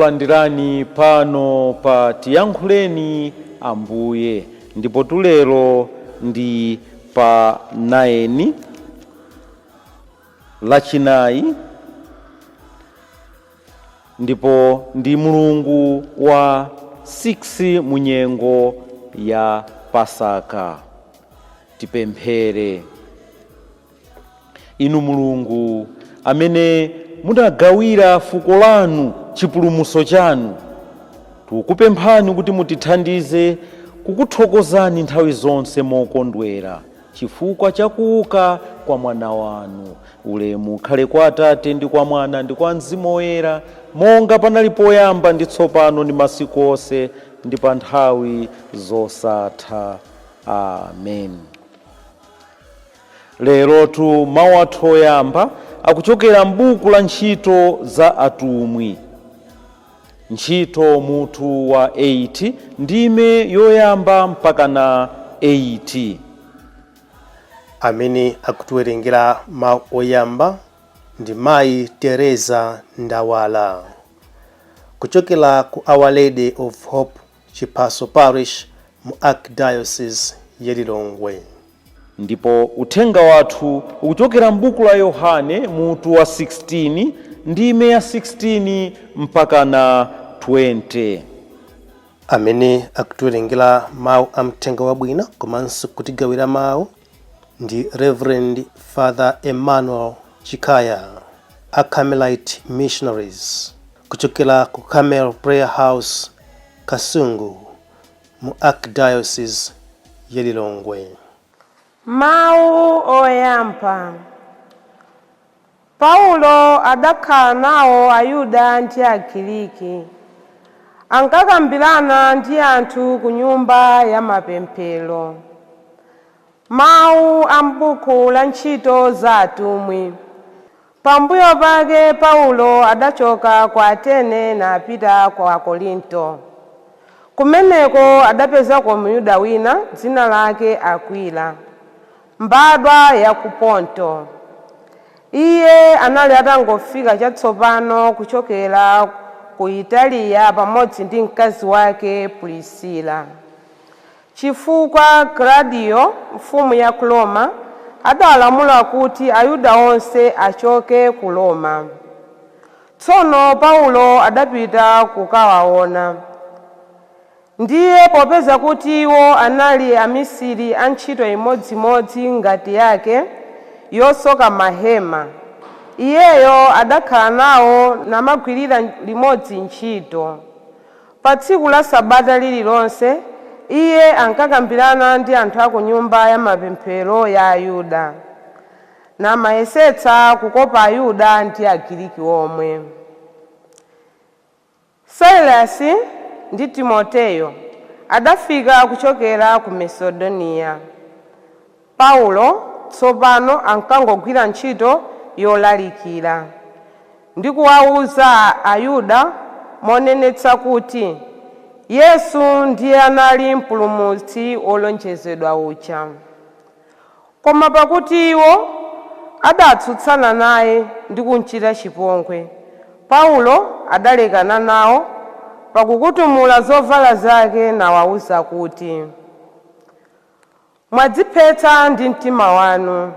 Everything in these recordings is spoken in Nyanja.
kulandirani pano pa Tiyankhuleni Ambuye, ndipo tulero ndi pa 9 lachinayi, ndipo ndi mulungu wa 6 munyengo ya Pasaka. Tipemphere. Inu Mulungu amene munagawira fuko lanu chipulumutso chanu, tikupemphani kuti mutithandize kukuthokozani nthawi zonse mokondwera chifukwa cha kuuka kwa mwana wanu. Ulemu ukhale kwa Atate ndi kwa Mwana ndi kwa Mzimu Woyera, monga panali poyamba ndi tsopano ndi masiku onse ndi pa nthawi zosatha. Amen. Lerotu mawu athu oyamba akuchokera m'buku la Ntchito za Atumwi, ntchito mutu wa 8 ndime yoyamba mpaka na 8. Amene akutiwerengera mawu oyamba ndi Mayi Teresa Ndawala, kuchokera ku Our Lady of Hope Chipaso Parish mu Archdiocese ya Lilongwe. Ndipo uthenga wathu ukuchokera m'buku la Yohane mutu wa 16 ndime ya 16 mpaka na 20. Amene akutiwerengera mawu amthenga wabwino komanso kutigawira mawu ndi Reverend Father Emmanuel Chikaya, a Carmelite Missionaries, kuchokera ku Carmel Prayer House Kasungu mu Archdiocese ya Lilongwe. Mawu oyamba. Paulo adakhala nawo Ayuda ndi Agiriki, ankakambirana ndi anthu ku nyumba ya mapemphero. Mawu a m'buku la Ntchito za Atumwi. Pambuyo pake Paulo adachoka ku Atene napita ku Korinto. Kumeneko adapezako Myuda wina dzina lake Akwila, mbadwa ya ku Ponto. Iye anali atangofika chatsopano kuchokera ku Italiya pamodzi ndi mkazi wake Priscilla, chifukwa Claudio mfumu ya ku Roma adalamula kuti Ayuda onse achoke ku Roma. Tsono Paulo adapita kukawaona. Ndiye popeza kuti iwo anali amisiri a ntchito imodzimodzi ngati yake yosoka mahema, iyeyo adakhala nawo namagwirira limodzi ntchito. Pa tsiku la Sabata lililonse iye ankakambirana ndi anthu a ku nyumba ya mapemphero ya Ayuda, namayesetsa kukopa Ayuda ndi Agiriki omwe. Silasi ndi Timoteyo adafika kuchokera ku Macedonia. Paulo tsopano ankangogwira ntchito yolalikira ndi kuwauza Ayuda monenetsa kuti Yesu ndiye anali mpulumutsi olonjezedwa uja. Koma pakuti iwo adatsutsana naye ndi kumchita chipongwe, Paulo adalekana nawo pakukutumula zovala zake nawawuza kuti, mwadziphetsa ndi mtima wanu,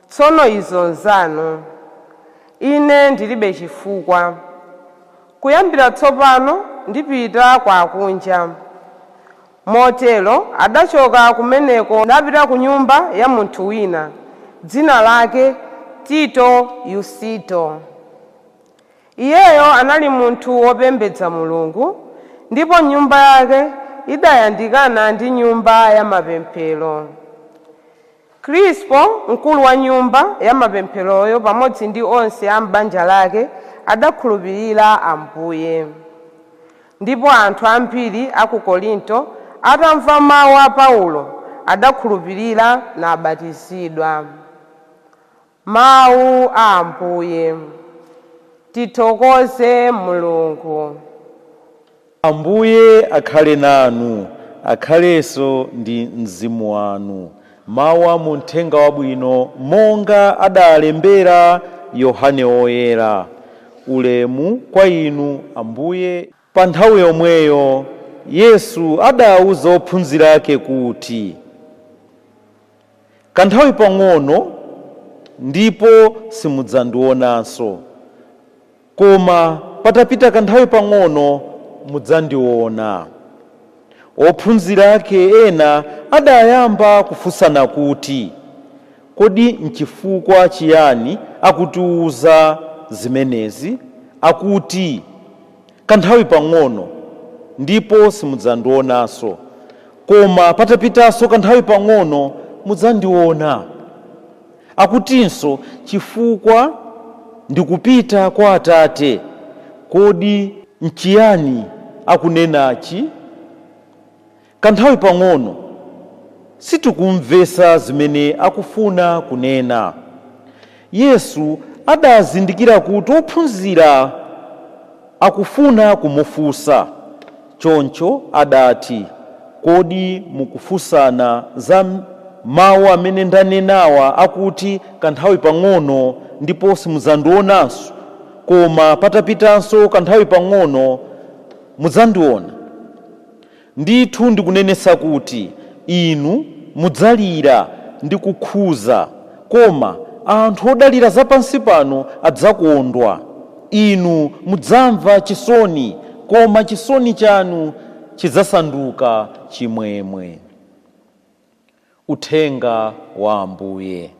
tsono izo nzanu, ine ndilibe chifukwa. Kuyambira tsopano ndipita kwa akunja. Motero adachoka kumeneko napita ku nyumba ya munthu wina dzina lake Tito Yusito. Iyeyo anali munthu wopembedza Mulungu, ndipo nyumba yake idayandikana ndi nyumba ya mapemphero. Crispo, mkulu wa nyumba ya mapempheroyo, pamodzi ndi onse a m'banja lake adakhulupirira Ambuye. Ndipo anthu ambiri a ku Korinto atamva mawu a Paulo adakhulupirira nabatizidwa. Mawu a Ambuye. Tithokoze Mulungu. Ambuye akhale nanu, akhalenso ndi mzimu wanu. Mawu a Uthenga Wabwino monga adalembera Yohane Woyera. Ulemu kwa inu Ambuye. Pa nthawi yomweyo Yesu adawuza ophunzira ake kuti, kanthawi pang'ono ndipo simudzandionanso, koma patapita kanthawi pang'ono mudzandiona. Ophunzira ake ena adayamba kufunsana kuti, kodi nchifukwa chiyani akutiuza zimenezi? Akuti kanthawi pang'ono ndipo simudzandionanso, koma patapitanso kanthawi pang'ono mudzandiona. Akutinso chifukwa ndikupita kwa Atate. Kodi nchiyani akunenachi? Kanthawi pang'ono sitikumvesa zimene akufuna kunena. Yesu adazindikira kuti ophunzira akufuna kumufunsa. Choncho adati, kodi mukufunsana za mawu amene ndanenawa akuti kanthawi pang'ono ndipo simudzandionanso, koma patapitanso kanthawi pang'ono mudzandiona? Ndithu ndikunenesa kuti inu mudzalira ndi kukhuza, koma anthu odalira zapansi pano adzakondwa. Inu mudzamva chisoni, koma chisoni chanu chidzasanduka chimwemwe. Uthenga wa Ambuye.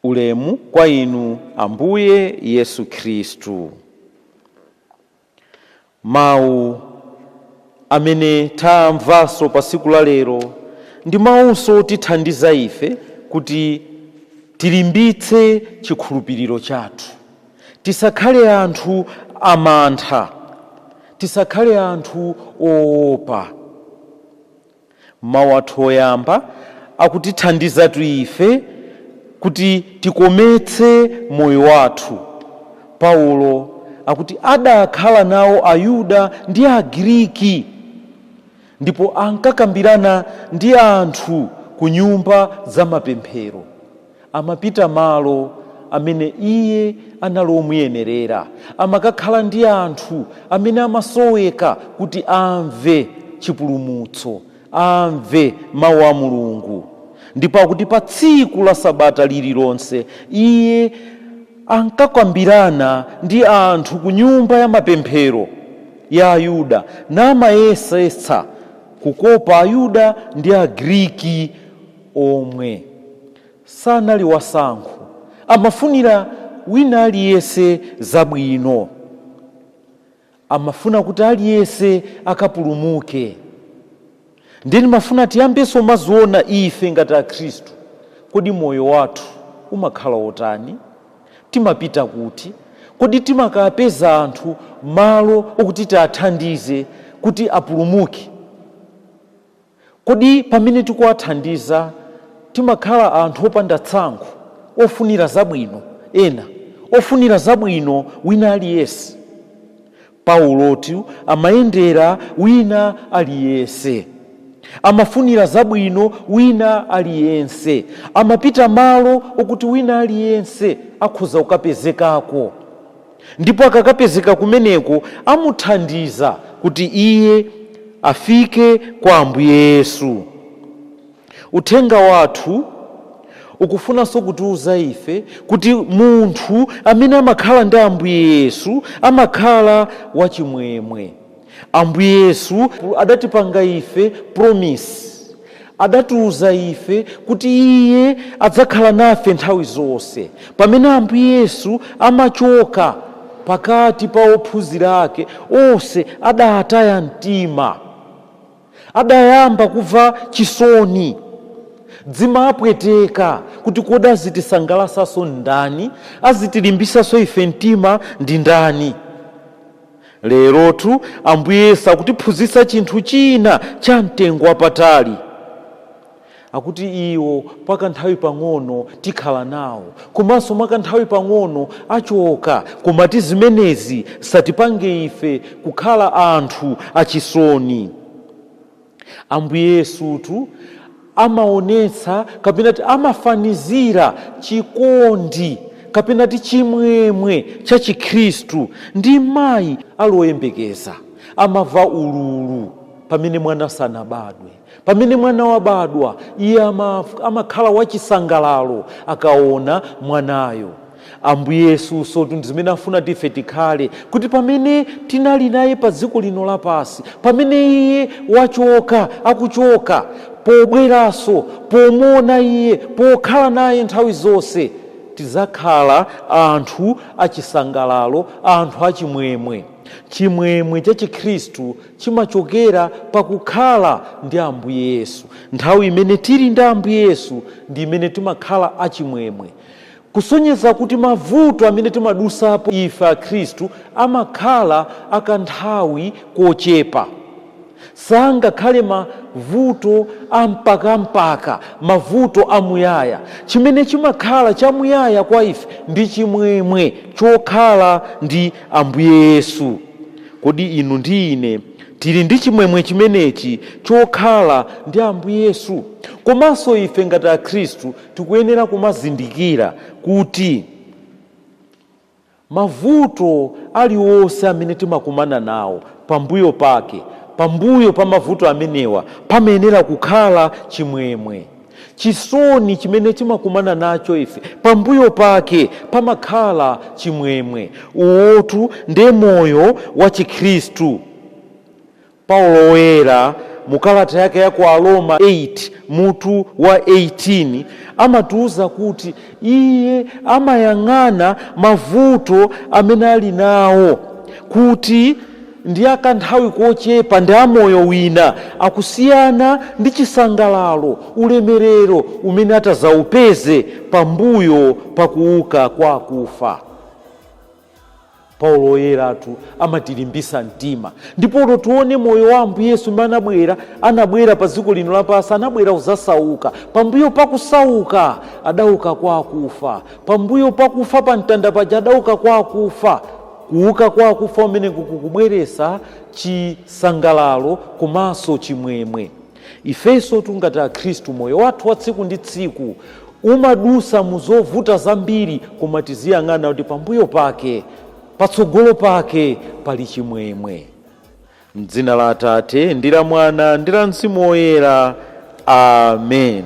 Ulemu kwa inu Ambuye Yesu Khristu. Mawu amene tamvanso pa tsiku la lero ndi mawunso otithandiza ife kuti tilimbitse chikhulupiriro chathu, tisakhale anthu amantha, tisakhale anthu oopa. Mawu athu oyamba akutithandizatu ife kuti tikometse moyo wathu. Paulo akuti adakhala nawo Ayuda ndi Agriki, ndipo ankakambirana ndi anthu ku nyumba za mapemphero. Amapita malo amene iye analomuyenerera, amakakhala ndi anthu amene amasoweka kuti amve chipulumutso, amve mawu a Mulungu. Ndipo akuti pa tsiku la Sabata lililonse iye ankakambirana ndi anthu ku nyumba ya mapemphero ya Ayuda, namayesetsa kukopa Ayuda ndi Agriki omwe. Sanali wasankho, amafunira wina aliyense zabwino, amafuna kuti aliyense akapulumuke. Ndeni mafuna tiyambenso maziona ife ngati Akhristu, kodi moyo wathu umakhala otani? Timapita kuti? Kodi timakapeza anthu malo okuti tiathandize kuti apulumuke? Kodi pamene tikuwathandiza timakhala anthu opanda tsankho, ofunira zabwino ena, ofunira zabwino wina aliyense? Paulotu amayendera wina aliyense, amafunira zabwino wina aliyense, amapita malo okuti wina aliyense akhoza kukapezekako. Ndipo akakapezeka kumeneko amuthandiza kuti iye afike kwa Ambuye Yesu. Uthenga wathu ukufunanso kutiuza ife kuti munthu amene amakhala ndi Ambuye Yesu amakhala wachimwemwe. Ambuye Yesu adatipanga ife promise, adatiuza ife kuti iye adzakhala nafe nthawi zonse. Pamene Ambuye Yesu amachoka pakati pa ophunzira ake onse adataya mtima, adayamba kumva chisoni, dzima apweteka kuti kodi azitisangalatsanso ndani, azitilimbitsanso ife mtima ndi ndani. Lerotu Ambuye Yesu akutiphunzitsa chinthu china cha mtengo wapatali. Akuti iwo pakanthawi pang'ono tikhala nawo, komanso mwakanthawi pang'ono achoka, koma zimenezi satipange ife kukhala anthu achisoni. Ambuye Yesutu amaonetsa kapena amafanizira chikondi kapena ti chimwemwe cha Chikhristu ndi mayi aloyembekeza amava ululu pamene mwana sanabadwe. Pamene mwana wabadwa iye amakhala wachisangalalo akaona mwanayo. Ambuye Yesu sotu ndizimene afuna tife tikhale kuti pamene tinali naye pa dziko lino lapasi, pamene iye wachoka akuchoka, pobweranso pomona iye, pokhala naye nthawi zonse, tizakhala anthu achisangalalo, anthu achimwemwe. Chimwemwe cha Chikhristu chimachokera pakukhala ndi Ambuye Yesu. Nthawi imene tili ndi Ambuye Yesu ndi imene timakhala achimwemwe, kusonyeza kuti mavuto amene timadusapo ife akhristu amakhala akanthawi kochepa. Sangakhale mavuto ampaka mavuto amuyaya. Chimene chimakhala chamuyaya kwa ife ndi chimwemwe chokhala ndi Ambuye Yesu. Kodi inu ndi ine tili ndi chimwemwe chimenechi chokhala ndi Ambuye Yesu? Komanso ife ngati akhristu tikuyenera kumazindikira kuti mavuto aliwonse amene timakumana nawo, pambuyo pa mavuto amenewa pamayenera kukhala chimwemwe. Chisoni chimene timakumana nacho ife, pambuyo pake pamakhala chimwemwe. Uwotu ndiye moyo wa Chikhristu. Paulo woyera mukalata yake ya kwa Aroma 8 mutu wa 18 amatiuza kuti iye amayang'ana mavuto amene ali nawo kuti ndi akanthawi kochepa, ndi amoyo wina akusiyana ndi chisangalalo, ulemerero umene atazaupeze pambuyo pakuuka kwa akufa. Paulo woyeratu amatilimbisa mtima. Ndipo tione moyo wa Ambuye Yesu umene anabwera pa dziko lino lapasi, anabwera kuzasauka. Pambuyo pakusauka adauka kwa akufa. Pambuyo pakufa pa mtanda paja adauka kwa akufa. Kuuka kwa akufa umene kukubweresa chisangalalo komanso chimwemwe. Ifenso ngati akhristu moyo wathu wa tsiku ndi tsiku umadusa muzovuta zambiri, koma tiziyang'ana kuti pambuyo pake, patsogolo pake pali chimwemwe. M'dzina la Atate ndi la Mwana ndi la Mzimu Woyera. Amen.